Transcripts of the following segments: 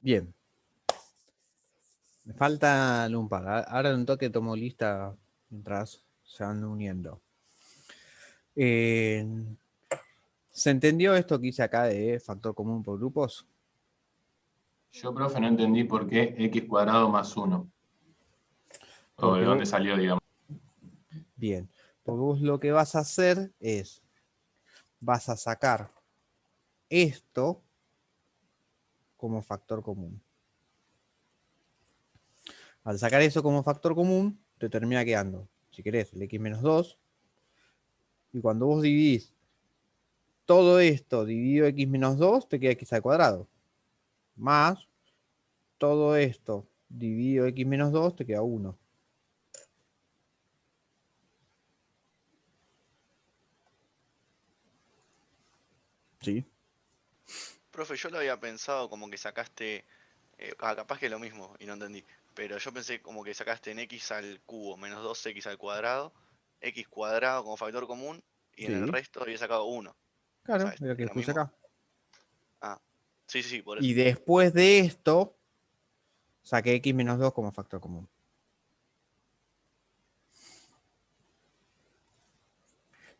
Bien. Me faltan un par. Ahora en un toque tomo lista mientras se van uniendo. ¿Se entendió esto que hice acá de factor común por grupos? Yo, profe, no entendí por qué x cuadrado más 1. O de Porque dónde vos, salió, digamos. bien, porque vos lo que vas a hacer es, vas a sacar esto como factor común. Al sacar eso como factor común, te termina quedando, si querés, el x menos 2. Y cuando vos dividís todo esto dividido x menos 2, te queda x al cuadrado. Más todo esto dividido x menos 2, te queda 1. ¿Sí? Profe, yo lo había pensado como que sacaste, capaz que es lo mismo y no entendí, pero yo pensé como que sacaste en x al cubo menos 2x al cuadrado, x cuadrado como factor común y en el Sí. resto había sacado 1. O sea, Claro, ¿es es lo que lo puse mismo? acá. Ah, sí, sí, sí, por eso. Y después de esto, saqué x menos 2 como factor común.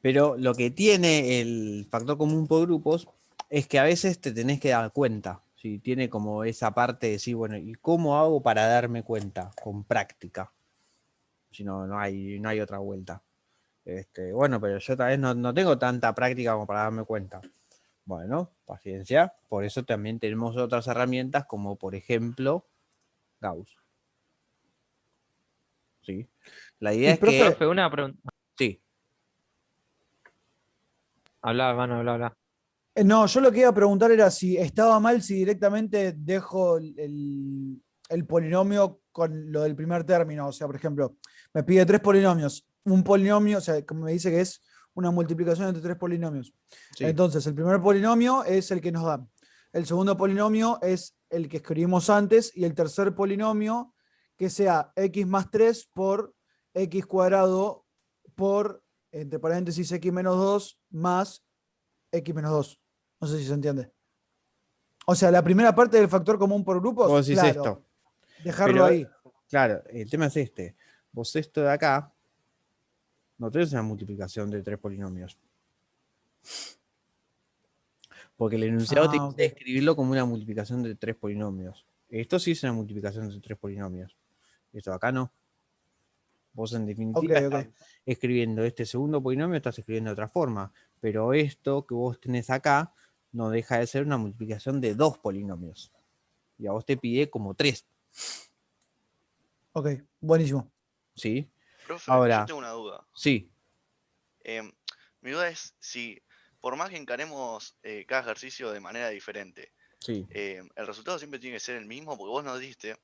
Pero lo que tiene el factor común por grupos es que a veces te tenés que dar cuenta. ¿Sí? Tiene como esa parte de decir, bueno, ¿y cómo hago para darme cuenta? Con práctica. Si no, no hay otra vuelta. Bueno, pero yo tal vez no tengo tanta práctica como para darme cuenta. Bueno, paciencia. Por eso también tenemos otras herramientas como por ejemplo Gauss. ¿Sí? La idea Y es que... profe, una pregunta. Sí. Habla, hermano, habla. No, yo lo que iba a preguntar era si estaba mal si directamente dejo el polinomio con lo del primer término. O sea, por ejemplo, me pide tres polinomios. Un polinomio, o sea, como me dice que es una multiplicación entre tres polinomios. Sí. Entonces, el primer polinomio es el que nos da. El segundo polinomio es el que escribimos antes. Y el tercer polinomio, que sea x más 3 por x cuadrado por, entre paréntesis, x menos 2 más x menos 2. No sé si se entiende. O sea, la primera parte del factor común por grupos, Vos decís claro, esto. dejarlo Pero, ahí. claro, el tema es este. Vos esto de acá no tenés una multiplicación de tres polinomios. Porque el enunciado te Ah, dice escribirlo como una multiplicación de tres polinomios. Esto sí es una multiplicación de tres polinomios. Esto de acá no. Vos en ok, definitiva ok. estás escribiendo este segundo polinomio, estás escribiendo de otra forma. Pero esto que vos tenés acá no deja de ser una multiplicación de dos polinomios. Y a vos te pide como tres. Ok, buenísimo. ¿Sí? Profe, yo Ahora, tengo una duda. sí, Mi duda es si, por más que encaremos cada ejercicio de manera diferente, sí. el resultado siempre tiene que ser el mismo, porque vos nos diste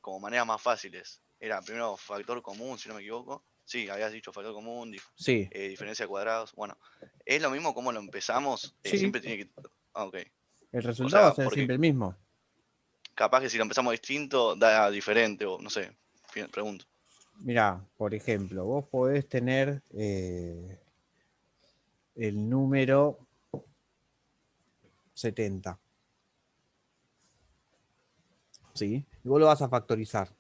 como maneras más fáciles. Era primero factor común, si no me equivoco. Sí, habías dicho factor común, Sí, diferencia de cuadrados. Bueno, es lo mismo como lo empezamos, sí. siempre tiene que... Ah, ok. El O resultado va a sea, ser porque siempre el mismo. capaz que si lo empezamos distinto, da diferente, o no sé, pregunto. Mirá, por ejemplo, vos podés tener el número 70. ¿Sí? Y vos lo vas a factorizar.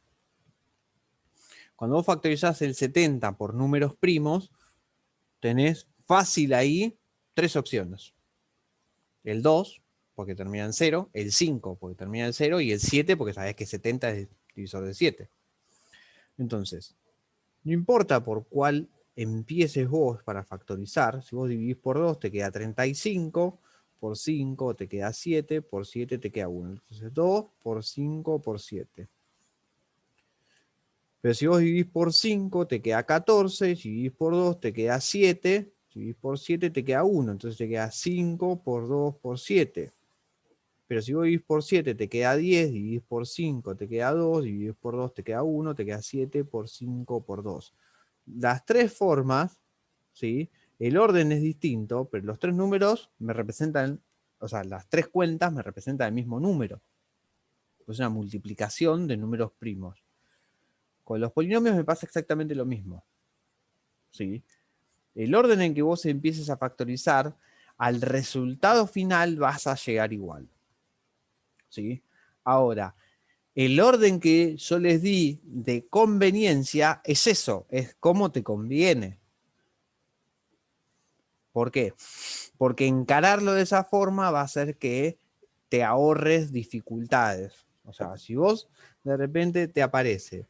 Cuando vos factorizás el 70 por números primos, tenés fácil ahí tres opciones. El 2, porque termina en 0, el 5, porque termina en 0, y el 7, porque sabés que 70 es divisor de 7. Entonces, no importa por cuál empieces vos para factorizar, si vos dividís por 2 te queda 35, por 5 te queda 7, por 7 te queda 1. Entonces 2 por 5 por 7. Pero si vos dividís por 5 te queda 14, si dividís por 2 te queda 7, si dividís por 7 te queda 1, entonces te queda 5 por 2 por 7. Pero si vos dividís por 7 te queda 10, dividís por 5 te queda 2, dividís por 2 te queda 1, te queda 7 por 5 por 2. Las tres formas, ¿sí? El orden es distinto, pero los tres números me representan, o sea, las tres cuentas me representan el mismo número. Es una multiplicación de números primos. Con los polinomios me pasa exactamente lo mismo. ¿Sí? El orden en que vos empieces a factorizar, al resultado final vas a llegar igual. ¿Sí? Ahora, el orden que yo les di de conveniencia es eso, es cómo te conviene. ¿Por qué? Porque encararlo de esa forma va a hacer que te ahorres dificultades. O sea, si vos de repente te aparece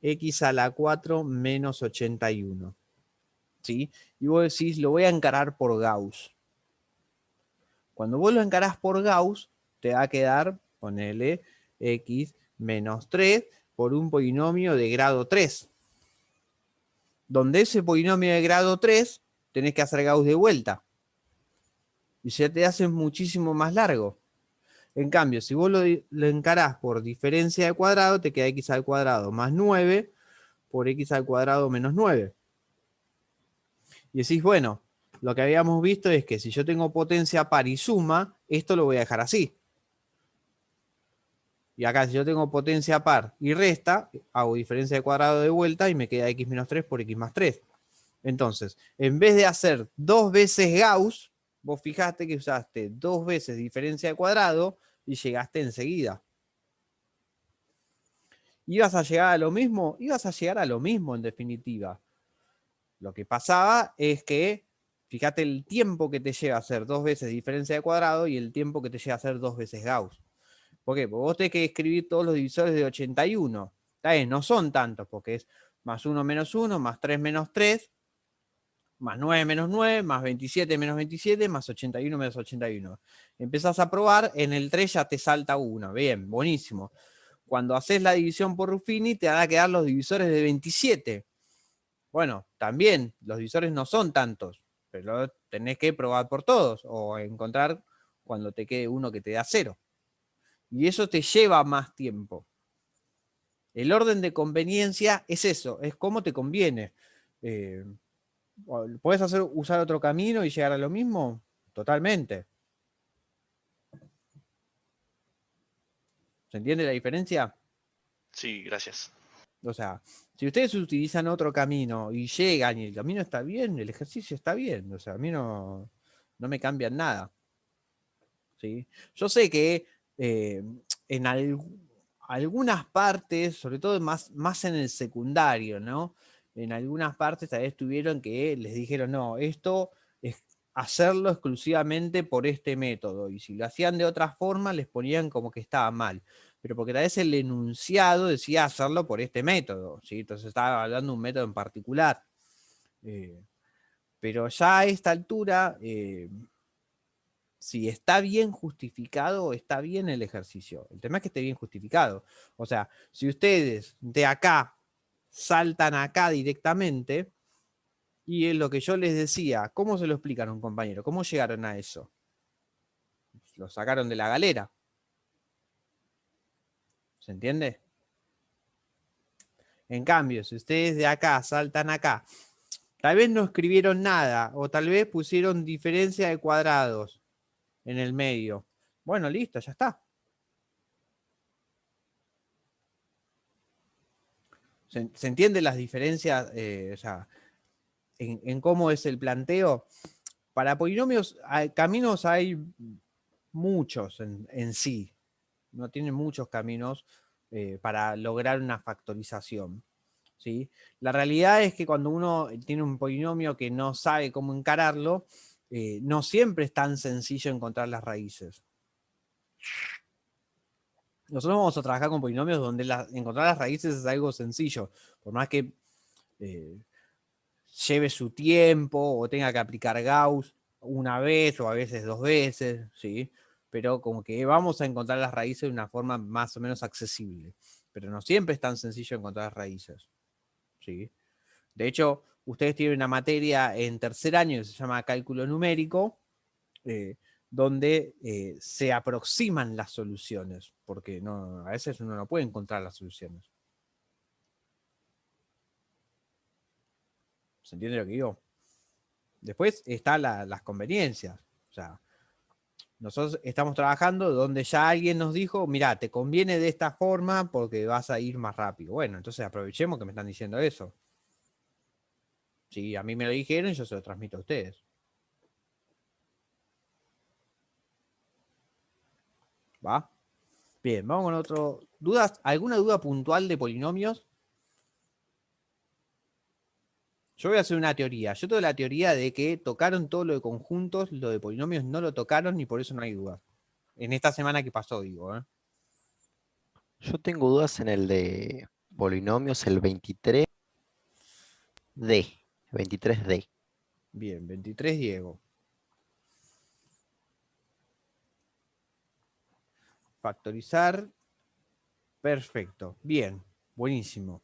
x a la 4 menos 81, ¿sí? Y vos decís, lo voy a encarar por Gauss. Cuando vos lo encarás por Gauss, te va a quedar, ponele, x menos 3 por un polinomio de grado 3. Donde ese polinomio de grado 3 tenés que hacer Gauss de vuelta. Y ya te hace muchísimo más largo. En cambio, si vos lo encarás por diferencia de cuadrado, te queda x al cuadrado más 9 por x al cuadrado menos 9. Y decís, bueno, lo que habíamos visto es que si yo tengo potencia par y suma, esto lo voy a dejar así. Y acá, si yo tengo potencia par y resta, hago diferencia de cuadrado de vuelta y me queda x menos 3 por x más 3. Entonces, en vez de hacer 2 veces Gauss, vos fijaste que usaste 2 veces diferencia de cuadrado y llegaste enseguida. ¿Ibas a llegar a lo mismo? Ibas a llegar a lo mismo en definitiva. Lo que pasaba es que, fíjate el tiempo que te lleva a hacer 2 veces diferencia de cuadrado y el tiempo que te lleva a hacer 2 veces Gauss. ¿Por qué? Porque vos tenés que escribir todos los divisores de 81. Está bien, no son tantos, porque es más 1 menos 1, más 3 menos 3, más 9 menos 9, más 27 menos 27, más 81 menos 81. Empezás a probar, en el 3 ya te salta 1. Bien, buenísimo. Cuando haces la división por Ruffini, te van a quedar los divisores de 27. Bueno, también los divisores no son tantos, pero tenés que probar por todos o encontrar cuando te quede uno que te da 0. Y eso te lleva más tiempo. El orden de conveniencia es eso, es cómo te conviene. ¿Puedes usar otro camino y llegar a lo mismo? Totalmente. ¿Se entiende la diferencia? Sí, gracias. O sea, si ustedes utilizan otro camino y llegan y el camino está bien, el ejercicio está bien. O sea, a mí no me cambian nada. ¿Sí? Yo sé que en algunas partes, sobre todo más en el secundario, ¿no? En algunas partes tal vez tuvieron que les dijeron, no, esto es hacerlo exclusivamente por este método. Y si lo hacían de otra forma, les ponían como que estaba mal. Pero porque tal vez el enunciado decía hacerlo por este método, ¿sí? Entonces estaba hablando de un método en particular. Pero ya a esta altura, si está bien justificado, está bien el ejercicio. El tema es que esté bien justificado. O sea, si ustedes de acá saltan acá directamente, y es lo que yo les decía, ¿cómo se lo explican a un compañero? ¿Cómo llegaron a eso? Lo sacaron de la galera. ¿Se entiende? En cambio, si ustedes de acá saltan acá, tal vez no escribieron nada, o tal vez pusieron diferencia de cuadrados en el medio. Bueno, listo, ya está. ¿Se entienden las diferencias o sea, en cómo es el planteo? Para polinomios, caminos hay muchos en sí. No tienen muchos caminos para lograr una factorización. ¿Sí? La realidad es que cuando uno tiene un polinomio que no sabe cómo encararlo, no siempre es tan sencillo encontrar las raíces. Nosotros vamos a trabajar con polinomios donde encontrar las raíces es algo sencillo, por más que lleve su tiempo o tenga que aplicar Gauss una vez o a veces 2 veces, ¿sí? Pero como que vamos a encontrar las raíces de una forma más o menos accesible. Pero no siempre es tan sencillo encontrar las raíces, ¿sí? De hecho, ustedes tienen una materia en tercer año que se llama cálculo numérico, donde se aproximan las soluciones, porque a veces uno no puede encontrar las soluciones. ¿Se entiende lo que digo? Después están las conveniencias. O sea, nosotros estamos trabajando donde ya alguien nos dijo, mira, te conviene de esta forma porque vas a ir más rápido. Bueno, entonces aprovechemos que me están diciendo eso. Si a mí me lo dijeron, yo se lo transmito a ustedes. ¿Va? Bien, vamos con otro. ¿Dudas? ¿Alguna duda puntual de polinomios? Yo voy a hacer una teoría. Yo tengo la teoría de que tocaron todo lo de conjuntos, lo de polinomios no lo tocaron y por eso no hay duda. En esta semana que pasó, digo. Yo tengo dudas en el de polinomios, el 23D. 23D. Bien, 23 Diego. Factorizar. Perfecto. Bien, buenísimo.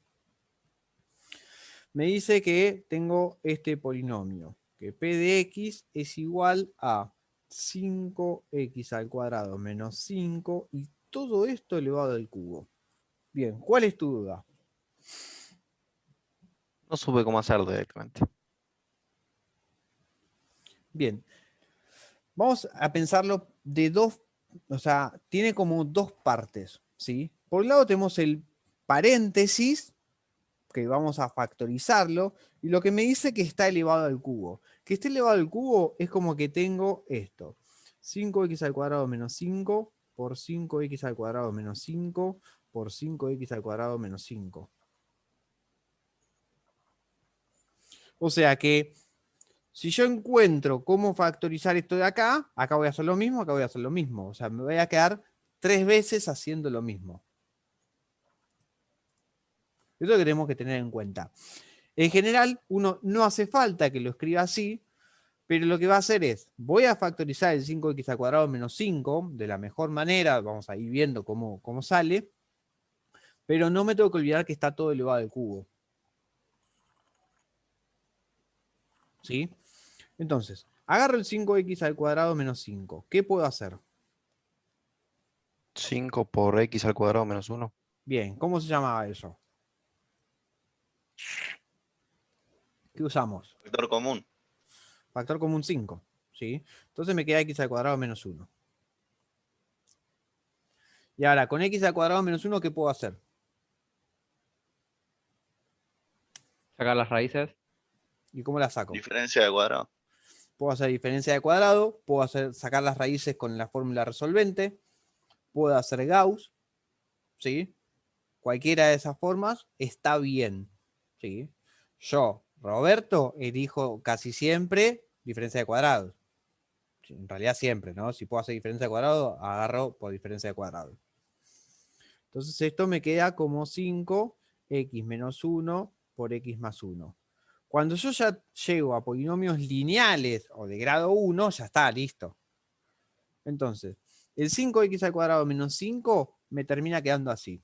Me dice que tengo este polinomio, que p de x es igual a 5x al cuadrado menos 5 y todo esto elevado al cubo. Bien, ¿cuál es tu duda? No supe cómo hacerlo directamente. Bien, vamos a pensarlo de dos, o sea, tiene como dos partes, ¿sí? Por un lado tenemos el paréntesis, que vamos a factorizarlo, y lo que me dice que está elevado al cubo. Que esté elevado al cubo es como que tengo esto. 5x al cuadrado menos 5 por 5x al cuadrado menos 5 por 5x al cuadrado menos 5. O sea que si yo encuentro cómo factorizar esto de acá, acá voy a hacer lo mismo, acá voy a hacer lo mismo. O sea, me voy a quedar 3 veces haciendo lo mismo. Eso es lo que tenemos que tener en cuenta. En general, uno no hace falta que lo escriba así, pero lo que va a hacer es, voy a factorizar el 5x al cuadrado menos 5 de la mejor manera, vamos a ir viendo cómo sale, pero no me tengo que olvidar que está todo elevado al cubo. ¿Sí? Entonces, agarro el 5x al cuadrado menos 5. ¿Qué puedo hacer? 5 por x al cuadrado menos 1. Bien, ¿cómo se llamaba eso? ¿Qué usamos? Factor común. Factor común 5. ¿Sí? Entonces me queda x al cuadrado menos 1. Y ahora, con x al cuadrado menos 1, ¿qué puedo hacer? Sacar las raíces. ¿Y cómo la saco? Diferencia de cuadrado. Puedo hacer diferencia de cuadrado, puedo sacar las raíces con la fórmula resolvente, puedo hacer Gauss, ¿sí? Cualquiera de esas formas está bien, ¿sí? Yo, Roberto, elijo casi siempre diferencia de cuadrados. En realidad siempre, ¿no? Si puedo hacer diferencia de cuadrado, agarro por diferencia de cuadrado. Entonces esto me queda como 5x menos 1 por x más 1. Cuando yo ya llego a polinomios lineales o de grado 1, ya está, listo. Entonces, el 5x al cuadrado menos 5 me termina quedando así.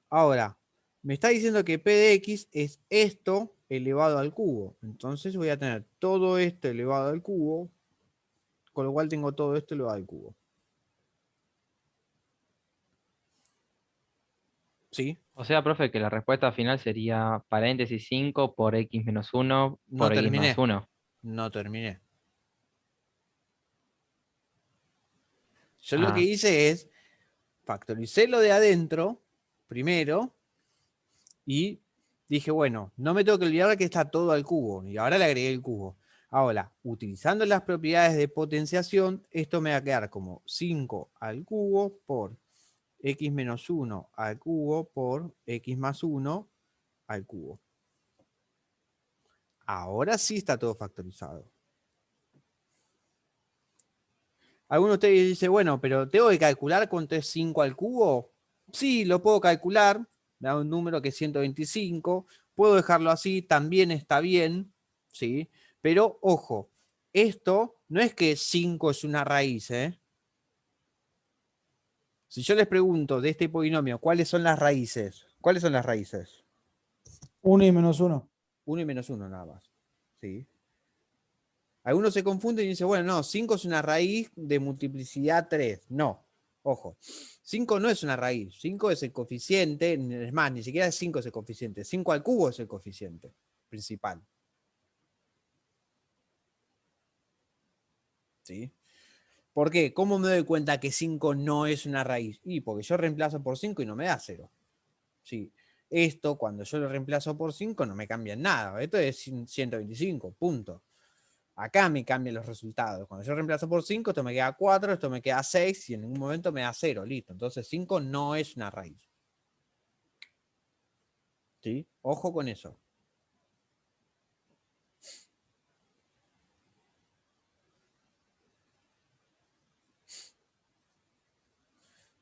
Ahora, me está diciendo que p de x es esto elevado al cubo. Entonces voy a tener todo esto elevado al cubo, con lo cual tengo todo esto elevado al cubo. ¿Sí? O sea, profe, que la respuesta final sería paréntesis 5 por x menos 1 No por x más terminé. 1. No terminé. Yo lo que Ah, hice es factoricé lo de adentro primero y dije, bueno, no me tengo que olvidar que está todo al cubo. Y ahora le agregué el cubo. Ahora, utilizando las propiedades de potenciación, esto me va a quedar como 5 al cubo por x menos 1 al cubo por x más 1 al cubo. Ahora sí está todo factorizado. Alguno de ustedes dice, bueno, pero ¿tengo que calcular cuánto es 5 al cubo? Sí, lo puedo calcular. Me da un número que es 125. Puedo dejarlo así, también está bien. ¿Sí? Pero, ojo, esto no es que 5 es una raíz, ¿eh? Si yo les pregunto de este polinomio, ¿cuáles son las raíces? ¿Cuáles son las raíces? 1 y menos 1. 1 y menos 1 nada más. ¿Sí? Algunos se confunden y dicen, bueno, no, 5 es una raíz de multiplicidad 3. No, ojo, 5 no es una raíz, 5 es el coeficiente, es más, ni siquiera 5 es el coeficiente, 5 al cubo es el coeficiente principal. ¿Sí? ¿Por qué? ¿Cómo me doy cuenta que 5 no es una raíz? Y porque yo reemplazo por 5 y no me da 0. ¿Sí? Esto, cuando yo lo reemplazo por 5, no me cambia en nada. Esto es 125, punto. Acá me cambian los resultados. Cuando yo reemplazo por 5, esto me queda 4, esto me queda 6 y en ningún momento me da 0. Listo. Entonces 5 no es una raíz. ¿Sí? Ojo con eso.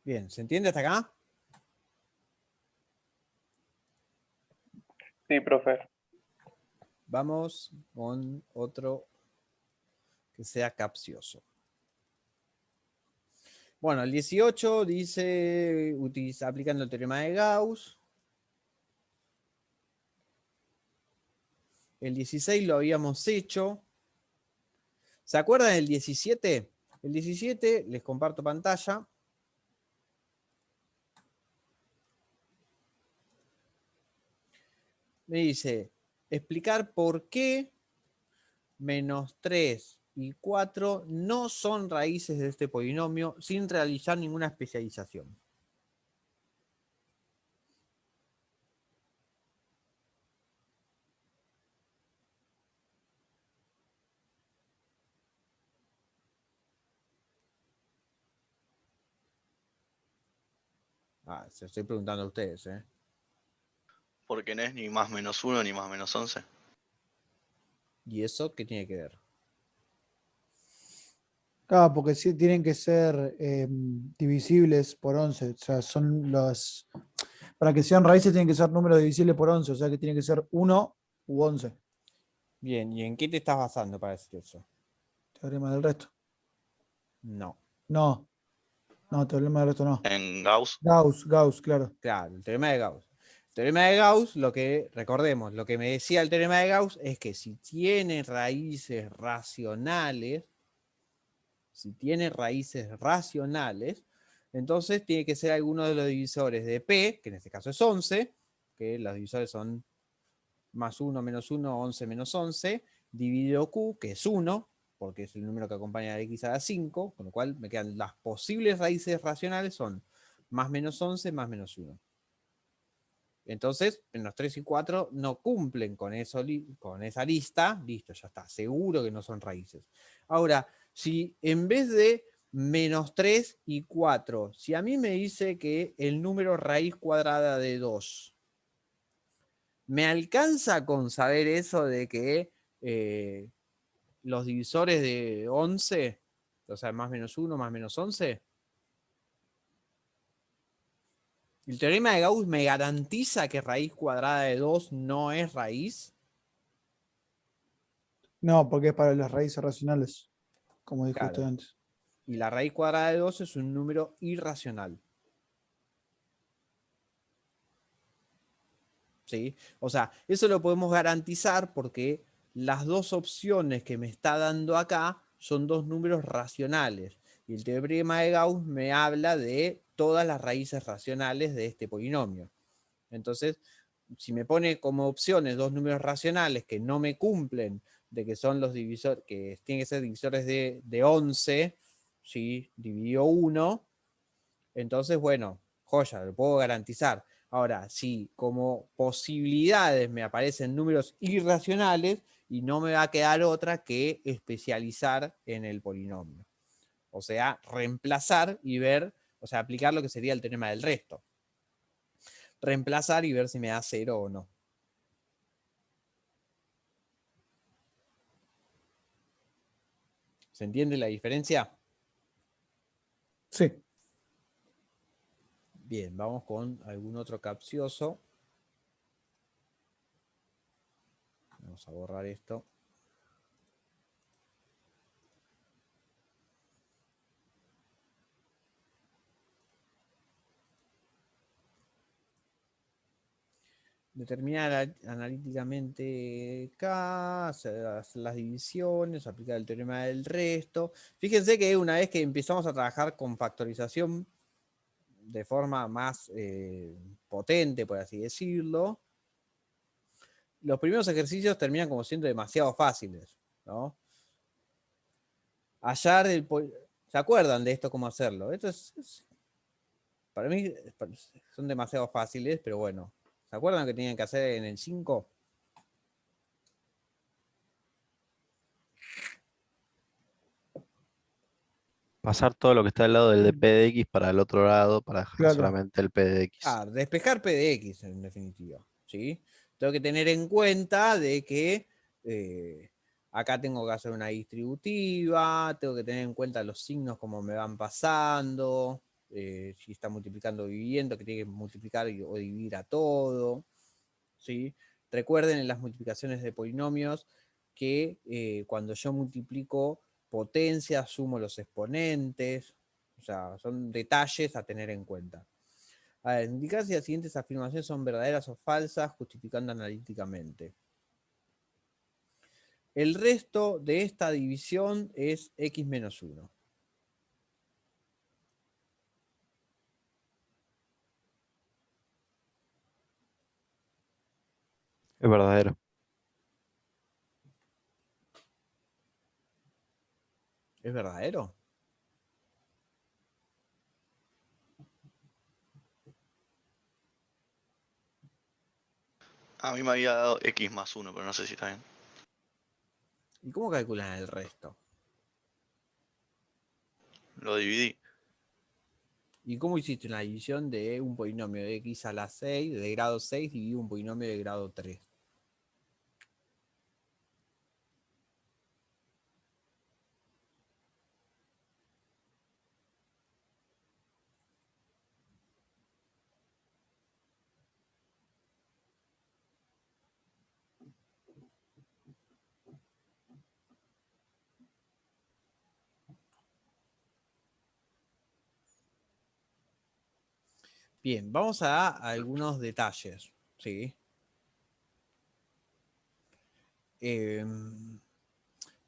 Bien, ¿se entiende hasta acá? Sí, profe. Vamos con otro que sea capcioso. Bueno, el 18 dice, aplicando el teorema de Gauss. El 16 lo habíamos hecho. ¿Se acuerdan del 17? El 17, les comparto pantalla. Me dice, explicar por qué menos 3 y 4 no son raíces de este polinomio sin realizar ninguna especialización. Se estoy preguntando a ustedes, ¿eh? Porque no es ni más menos 1 ni más menos 11. ¿Y eso qué tiene que ver? Claro, porque sí tienen que ser divisibles por 11. O sea, para que sean raíces tienen que ser números divisibles por 11. O sea que tiene que ser 1 u 11. Bien, ¿y en qué te estás basando para decir eso? Teorema del resto. No. No, teorema del resto no. En Gauss, Gauss, claro. Claro, el teorema de Gauss. El teorema de Gauss, recordemos, lo que me decía el teorema de Gauss es que si tiene raíces racionales, entonces tiene que ser alguno de los divisores de P, que en este caso es 11, que los divisores son más 1 menos 1, 11 menos 11, dividido Q, que es 1, porque es el número que acompaña a x a la 5, con lo cual me quedan las posibles raíces racionales son más menos 11 más menos 1. Entonces, menos 3 y 4 no cumplen con esa lista. Listo, ya está. Seguro que no son raíces. Ahora, si en vez de menos 3 y 4, si a mí me dice que el número raíz cuadrada de 2, ¿me alcanza con saber eso de que los divisores de 11, o sea, más menos 1 más menos 11? ¿El teorema de Gauss me garantiza que raíz cuadrada de 2 no es raíz? No, porque es para las raíces racionales, como dijo usted Claro. antes. Y la raíz cuadrada de 2 es un número irracional. ¿Sí? O sea, eso lo podemos garantizar porque las dos opciones que me está dando acá son dos números racionales. Y el teorema de Gauss me habla de todas las raíces racionales de este polinomio. Entonces, si me pone como opciones dos números racionales que no me cumplen, de que son los divisores, que tienen que ser divisores de 11, ¿sí? Dividido 1, entonces, bueno, joya, lo puedo garantizar. Ahora, si como posibilidades me aparecen números irracionales, y no me va a quedar otra que especializar en el polinomio. O sea, reemplazar y ver, o sea, aplicar lo que sería el teorema del resto. Reemplazar y ver si me da 0 o no. ¿Se entiende la diferencia? Sí. Bien, vamos con algún otro capcioso. Vamos a borrar esto. Determinar analíticamente K, hacer las divisiones, aplicar el teorema del resto. Fíjense que una vez que empezamos a trabajar con factorización de forma más potente, por así decirlo, los primeros ejercicios terminan como siendo demasiado fáciles, ¿no? ¿Se acuerdan de esto, cómo hacerlo? Esto para mí son demasiado fáciles, pero bueno. ¿Se acuerdan que tenían que hacer en el 5? Pasar todo lo que está al lado del de P de X para el otro lado, para dejar Claro. solamente el P de X. Ah, despejar P de X en definitiva, ¿sí? Tengo que tener en cuenta de que acá tengo que hacer una distributiva, tengo que tener en cuenta los signos como me van pasando, si está multiplicando o dividiendo, que tiene que multiplicar o dividir a todo, ¿sí? Recuerden en las multiplicaciones de polinomios que cuando yo multiplico potencias, sumo los exponentes, o sea, son detalles a tener en cuenta. A ver, indicar si las siguientes afirmaciones son verdaderas o falsas, justificando analíticamente. El resto de esta división es x menos 1. Es verdadero. ¿Es verdadero? A mí me había dado x más 1, pero no sé si está bien. ¿Y cómo calculan el resto? Lo dividí. ¿Y cómo hiciste una división de un polinomio de x a la 6, de grado 6, dividido un polinomio de grado 3? Bien, vamos a algunos detalles, ¿sí?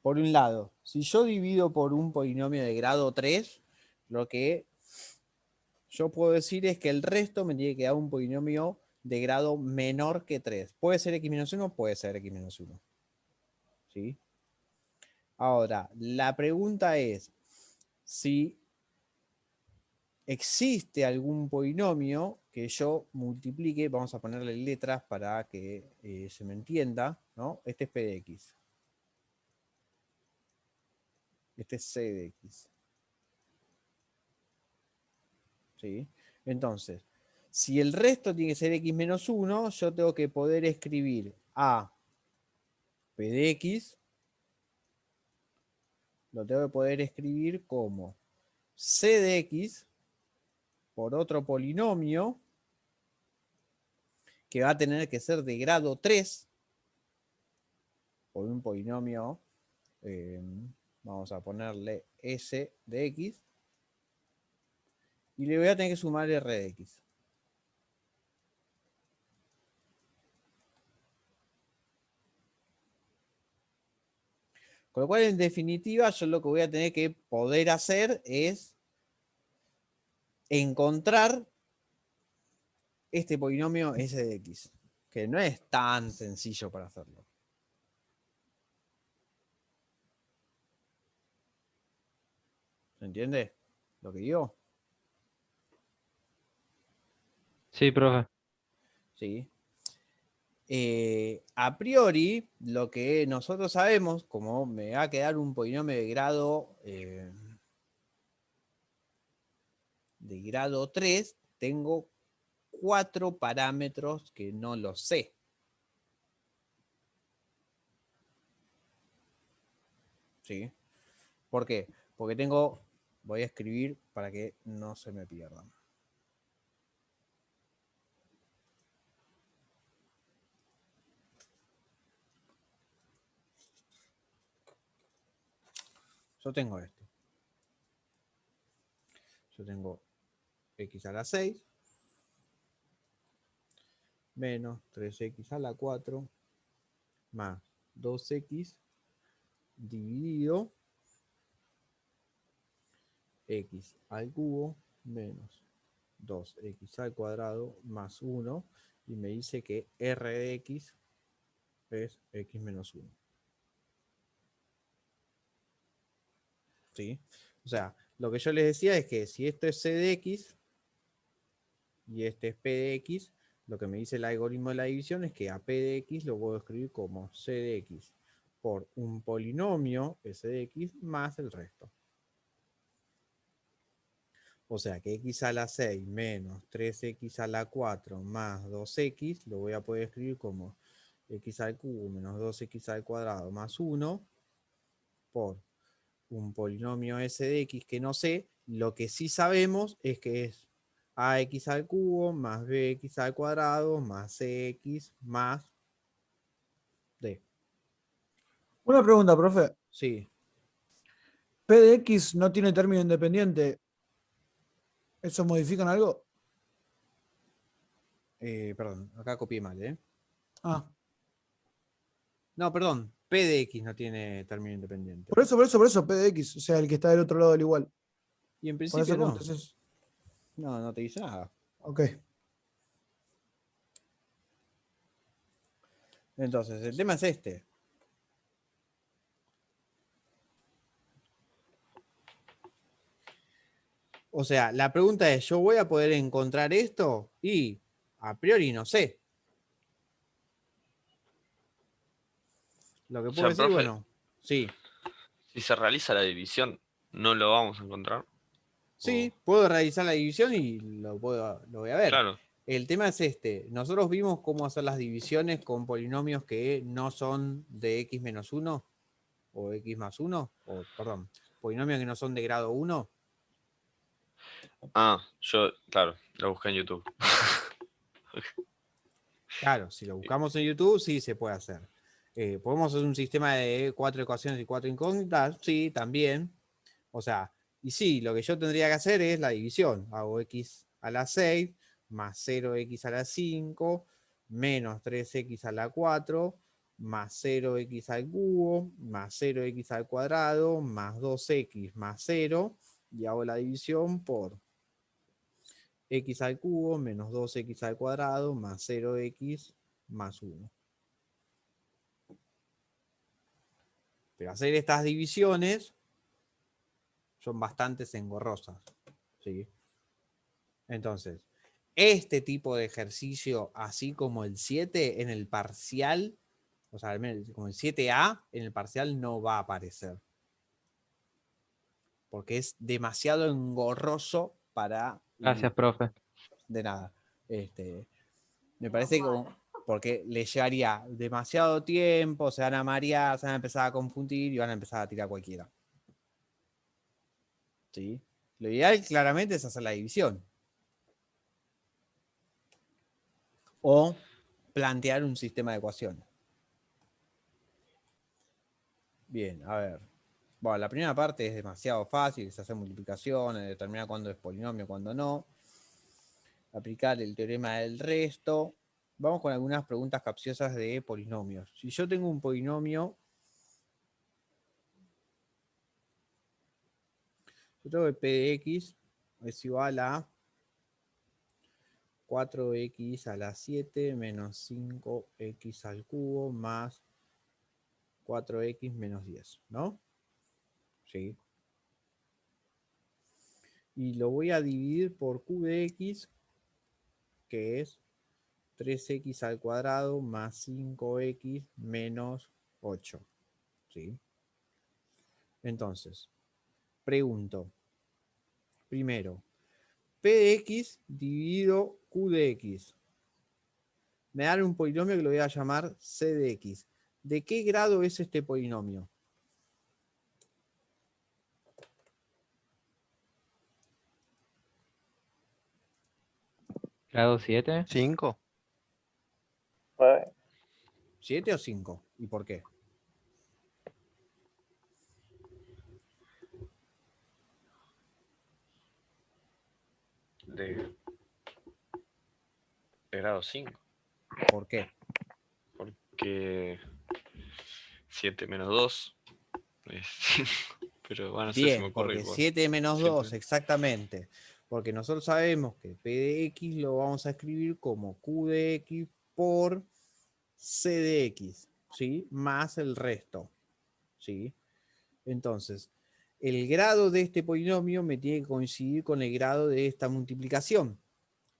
Por un lado, si yo divido por un polinomio de grado 3, lo que yo puedo decir es que el resto me tiene que dar un polinomio de grado menor que 3. Puede ser x menos 1, puede ser x menos 1. ¿Sí? Ahora, la pregunta es si existe algún polinomio que yo multiplique, vamos a ponerle letras para que se me entienda, ¿no? Este es p de x. Este es c de x. ¿Sí? Entonces, si el resto tiene que ser x menos 1, yo tengo que poder escribir a p de x, lo tengo que poder escribir como c de x por otro polinomio que va a tener que ser de grado 3 por un polinomio, vamos a ponerle s de x, y le voy a tener que sumar r de x. Con lo cual, en definitiva, yo lo que voy a tener que poder hacer es encontrar este polinomio s de x, que no es tan sencillo para hacerlo. ¿Se entiende lo que digo? Sí, profe. Sí. A priori, lo que nosotros sabemos, como me va a quedar un polinomio de grado 3, tengo 4 parámetros que no los sé. ¿Sí? ¿Por qué? Porque voy a escribir para que no se me pierdan. Yo tengo esto. Yo tengo x a la 6 menos 3x a la 4 más 2x dividido x al cubo menos 2x al cuadrado más 1, y me dice que r de x es x menos 1. ¿Sí? O sea, lo que yo les decía es que si esto es c de x y este es p de x, lo que me dice el algoritmo de la división es que a p de x lo puedo escribir como c de x por un polinomio s de x más el resto. O sea que x a la 6 menos 3x a la 4 más 2x, lo voy a poder escribir como x al cubo menos 2x al cuadrado más 1 por un polinomio s de x que no sé. Lo que sí sabemos es que es ax al cubo más bx al cuadrado más cx más d. Una pregunta, profe. Sí, P de X no tiene término independiente. ¿Eso modifica en algo? perdón, acá copié mal, ¿eh? Ah, No, perdón, p de x no tiene término independiente. por eso, P de X, o sea, el que está del otro lado del igual. Y en Por principio eso no. entonces, No, no te dice nada. ok. Entonces, el tema es este. O sea, la pregunta es, ¿yo voy a poder encontrar esto? Y a priori no sé. Lo que O puedo sea, decir, profe, bueno, sí. si se realiza la división, ¿no lo vamos a encontrar? Sí, puedo realizar la división y lo voy a ver. Claro, El tema es este. Nosotros vimos cómo hacer las divisiones con polinomios que no son de x menos 1 o x más 1. O, perdón, polinomios que no son de grado 1. yo, claro, lo busqué en YouTube. Claro, si lo buscamos en YouTube, sí se puede hacer. ¿Podemos hacer un sistema de 4 ecuaciones y 4 incógnitas? Sí, también. O sea, y sí, lo que yo tendría que hacer es la división. Hago x a la 6 más 0x a la 5 menos 3x a la 4 más 0x al cubo más 0x al cuadrado más 2x más 0 y hago la división por x al cubo menos 2x al cuadrado más 0x más 1. Pero hacer estas divisiones son bastante engorrosas, ¿sí? Entonces, este tipo de ejercicio, así como el 7 en el parcial, o sea, como el 7A en el parcial no va a aparecer. Porque es demasiado engorroso para... Gracias, profe. De nada. Me parece que porque le llevaría demasiado tiempo, se van a marear, se van a empezar a confundir y van a empezar a tirar cualquiera. ¿Sí? Lo ideal claramente es hacer la división. O plantear un sistema de ecuaciones. Bien, a ver. Bueno, la primera parte es demasiado fácil, es hacer multiplicaciones, determinar cuándo es polinomio, cuándo no. Aplicar el teorema del resto. Vamos con algunas preguntas capciosas de polinomios. Si yo tengo un polinomio, yo tengo que p de x es igual a 4x a la 7 menos 5x al cubo más 4x menos 10, ¿no? Sí. Y lo voy a dividir por q de x, que es 3x al cuadrado más 5x menos 8. ¿Sí? Entonces, pregunto, primero, p de x dividido q de x. Me da un polinomio que lo voy a llamar c de x. ¿De qué grado es este polinomio? Grado 7. 5. ¿7 o 5? ¿Y por qué? De grado 5. ¿Por qué? Porque 7 menos 2 es 5. Pero bueno, no sé, se me Bien, ocurre porque igual. 7 menos 2, 7. exactamente. Porque nosotros sabemos que p de x lo vamos a escribir como q de x por c de x, ¿sí? Más el resto, ¿sí? Entonces, el grado de este polinomio me tiene que coincidir con el grado de esta multiplicación.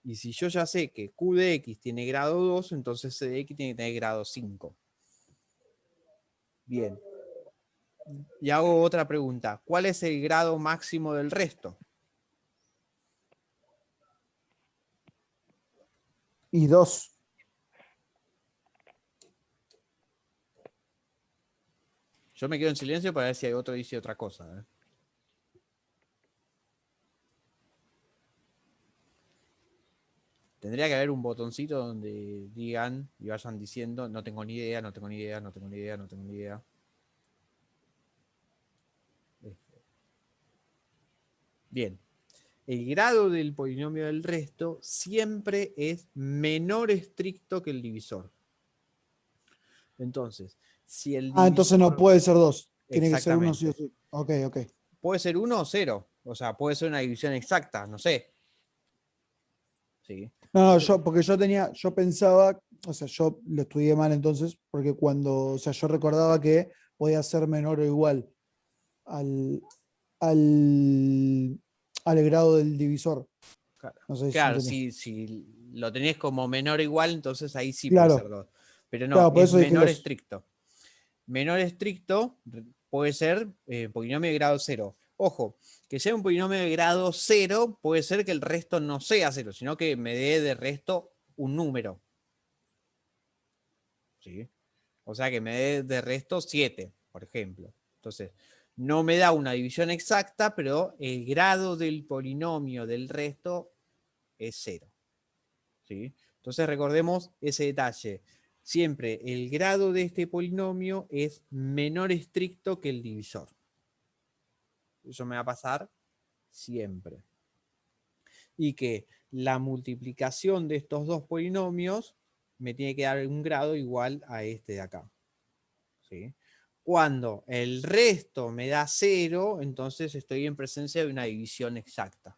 Y si yo ya sé que q de x tiene grado 2, entonces c de x tiene que tener grado 5. Bien. Y hago otra pregunta. ¿Cuál es el grado máximo del resto? Y 2. Yo me quedo en silencio para ver si hay otro que dice otra cosa. Tendría que haber un botoncito donde digan y vayan diciendo, no tengo ni idea, no tengo ni idea, no tengo ni idea, no tengo ni idea. Bien. El grado del polinomio del resto siempre es menor estricto que el divisor. Entonces, si el divisor... Entonces no puede ser 2. Tiene que ser 1 Exactamente. sí o sí. Ok, ok. Puede ser 1 o 0. O sea, puede ser una división exacta, no sé. Sí. No, porque yo pensaba, o sea, yo lo estudié mal entonces, porque o sea, yo recordaba que podía ser menor o igual al, al, al grado del divisor. No sé si se Claro, entiende. si lo tenés como menor o igual, entonces ahí sí puede ser Claro, 2. Pero no, claro, por es eso dije menor 2. estricto. Menor estricto puede ser polinomio de grado 0. Ojo, que sea un polinomio de grado 0 puede ser que el resto no sea 0, sino que me dé de resto un número. ¿Sí? O sea, que me dé de resto 7, por ejemplo. Entonces, no me da una división exacta, pero el grado del polinomio del resto es 0. ¿Sí? Entonces, recordemos ese detalle. Siempre el grado de este polinomio es menor estricto que el divisor. Eso me va a pasar siempre. Y que la multiplicación de estos dos polinomios me tiene que dar un grado igual a este de acá. ¿Sí? Cuando el resto me da 0, entonces estoy en presencia de una división exacta.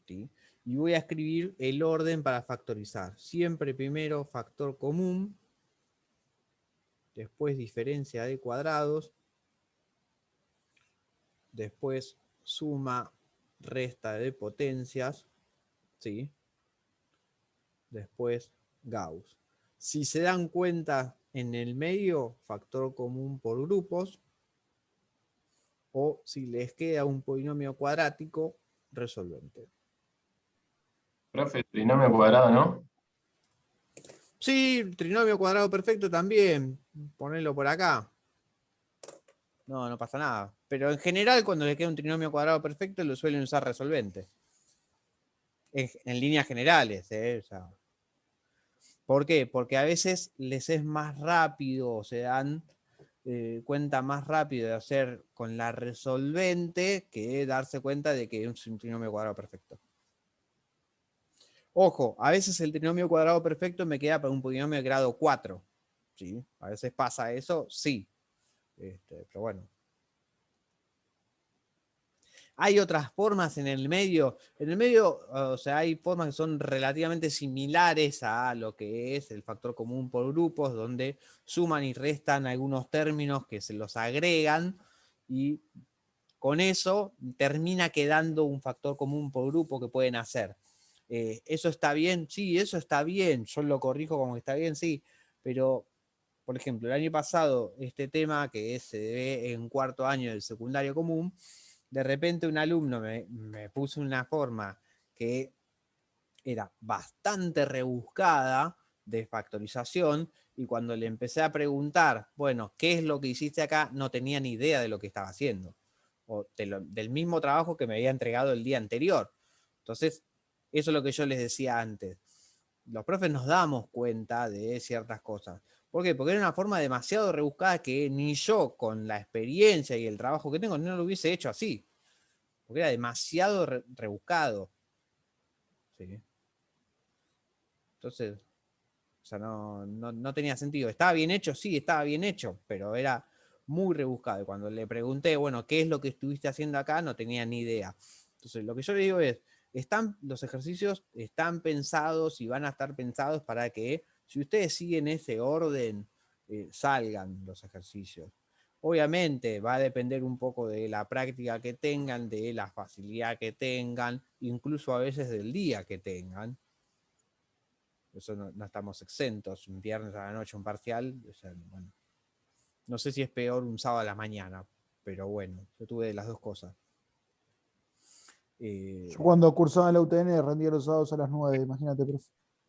¿Sí? Y voy a escribir el orden para factorizar. Siempre primero factor común, después diferencia de cuadrados, después suma, resta de potencias, ¿sí? Después Gauss. Si se dan cuenta, en el medio, factor común por grupos, o si les queda un polinomio cuadrático, resolvente. Profe, trinomio cuadrado, ¿no? Sí, trinomio cuadrado perfecto también. Ponelo por acá. No pasa nada. Pero en general, cuando le queda un trinomio cuadrado perfecto, lo suelen usar resolvente. En líneas generales, ¿eh? O sea, ¿por qué? Porque a veces les es más rápido, se dan cuenta más rápido de hacer con la resolvente que darse cuenta de que es un trinomio cuadrado perfecto. Ojo, a veces el trinomio cuadrado perfecto me queda para un polinomio de grado 4. ¿Sí? A veces pasa eso, sí. Pero bueno. Hay otras formas en el medio. En el medio, o sea, hay formas que son relativamente similares a lo que es el factor común por grupos, donde suman y restan algunos términos que se los agregan y con eso termina quedando un factor común por grupo que pueden hacer. ¿Eso está bien? Sí, eso está bien. Yo lo corrijo como que está bien, sí. Pero, por ejemplo, el año pasado, este tema que se ve en cuarto año del secundario común, de repente un alumno me puso una forma que era bastante rebuscada de factorización y cuando le empecé a preguntar, bueno, ¿qué es lo que hiciste acá? No tenía ni idea de lo que estaba haciendo o del mismo trabajo que me había entregado el día anterior. Entonces, eso es lo que yo les decía antes. Los profes nos damos cuenta de ciertas cosas. ¿Por qué? Porque era una forma demasiado rebuscada que ni yo, con la experiencia y el trabajo que tengo, no lo hubiese hecho así. Porque era demasiado rebuscado. ¿Sí? Entonces, o sea, no tenía sentido. ¿Estaba bien hecho? Sí, estaba bien hecho, pero era muy rebuscado. Y cuando le pregunté, bueno, ¿qué es lo que estuviste haciendo acá? No tenía ni idea. Entonces, lo que yo le digo es, los ejercicios están pensados y van a estar pensados para que, si ustedes siguen ese orden, salgan los ejercicios. Obviamente va a depender un poco de la práctica que tengan, de la facilidad que tengan, incluso a veces del día que tengan. Eso no estamos exentos. Un viernes a la noche, un parcial. O sea, bueno, no sé si es peor un sábado a la mañana, pero bueno, yo tuve las dos cosas. Yo cuando cursaba en la UTN rendía los sábados a las 9, imagínate, profe.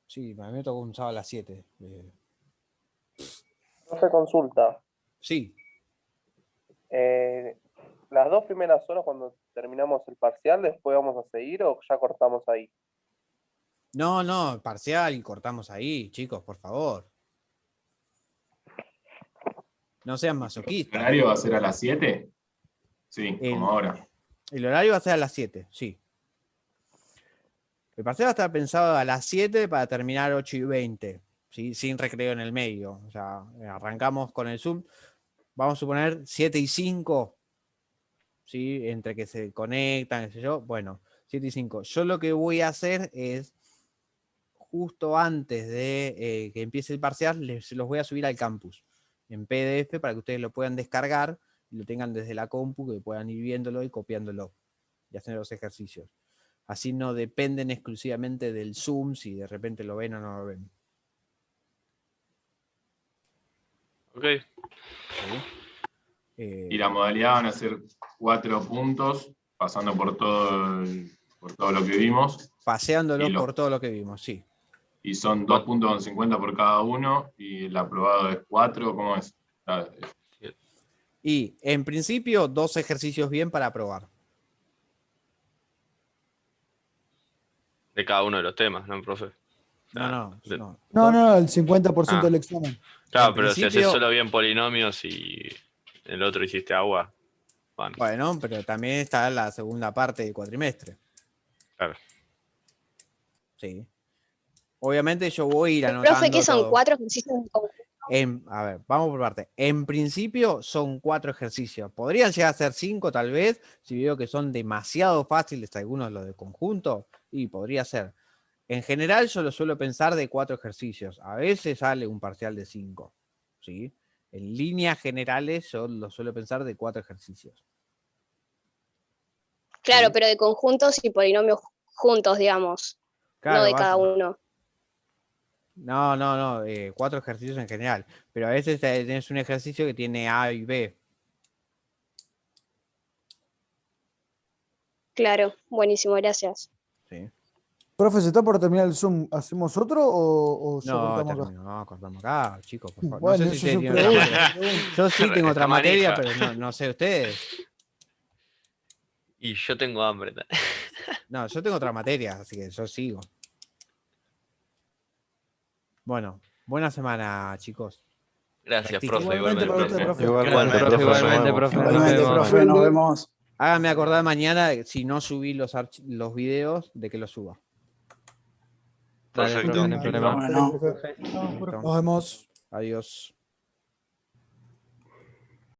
Sí, a mí me tocó un sábado a las 7. Profe, consulta. Sí, Las 2 primeras horas cuando terminamos el parcial, ¿después vamos a seguir o ya cortamos ahí? no, parcial y cortamos ahí, chicos, por favor. No sean ¿El masoquistas. horario va a ser a las 7? Sí, como ahora. El horario va a ser a las 7, sí. El parcial va a estar pensado a las 7 para terminar 8:20, ¿sí? Sin recreo en el medio. O sea, arrancamos con el Zoom. Vamos a suponer 7:05, ¿sí? Entre que se conectan, qué sé yo. Bueno, 7:05. Yo lo que voy a hacer es, justo antes de que empiece el parcial, los voy a subir al campus en PDF para que ustedes lo puedan descargar y lo tengan desde la compu, que puedan ir viéndolo y copiándolo y haciendo los ejercicios. Así no dependen exclusivamente del Zoom si de repente lo ven o no lo ven. Ok. ¿Sí? Y la modalidad van a ser 4 puntos, pasando por todo lo que vimos. Paseándolos por todo lo que vimos, sí. Y son 2 puntos con 50 por cada uno, y el aprobado es 4, ¿cómo es? Y en principio, 2 ejercicios bien para probar. De cada uno de los temas, ¿no, profe? No. No, el 50% Ah. del examen. Claro, En pero si principio- haces solo bien polinomios y el otro hiciste agua, bueno, Bueno, pero también está la segunda parte del cuatrimestre. claro. Sí. Obviamente yo voy a ir anotando Profe, ¿qué son todo. 4 ejercicios en conjunto? A ver, vamos por parte. En principio son 4 ejercicios. Podrían llegar a ser 5 tal vez, si veo que son demasiado fáciles algunos los de conjunto, y podría ser. En general yo lo suelo pensar de 4 ejercicios. A veces sale un parcial de 5, ¿sí? En líneas generales yo lo suelo pensar de 4 ejercicios. Claro, Sí. pero de conjuntos y polinomios juntos, digamos, Claro, no de vas- cada uno. No, 4 ejercicios en general. Pero a veces tenés un ejercicio que tiene A y B. Claro, buenísimo, gracias. ¿Sí? Profe, ¿se está por terminar el Zoom? ¿Hacemos otro o ya No, cortamos acá? termino, no, cortamos acá, chicos, por favor. Bueno, no sé si yo ustedes tienen pregunto, otra materia. Yo sí tengo otra Está materia, manija. pero no sé ustedes. Y yo tengo hambre. No, yo tengo otra materia, así que yo sigo. Bueno, buena semana, chicos. Gracias, Practiquen. profe, Igualmente para usted, igualmente. profe. Igualmente, Profe, profe, nos igualmente, vemos. profe, nos Igualmente, vemos. profe, nos vemos. Háganme acordar mañana, si no subí los videos, de que los suba. Dale, Perfecto. profe, no hay problema. Bueno. Profe. Nos vemos. Adiós.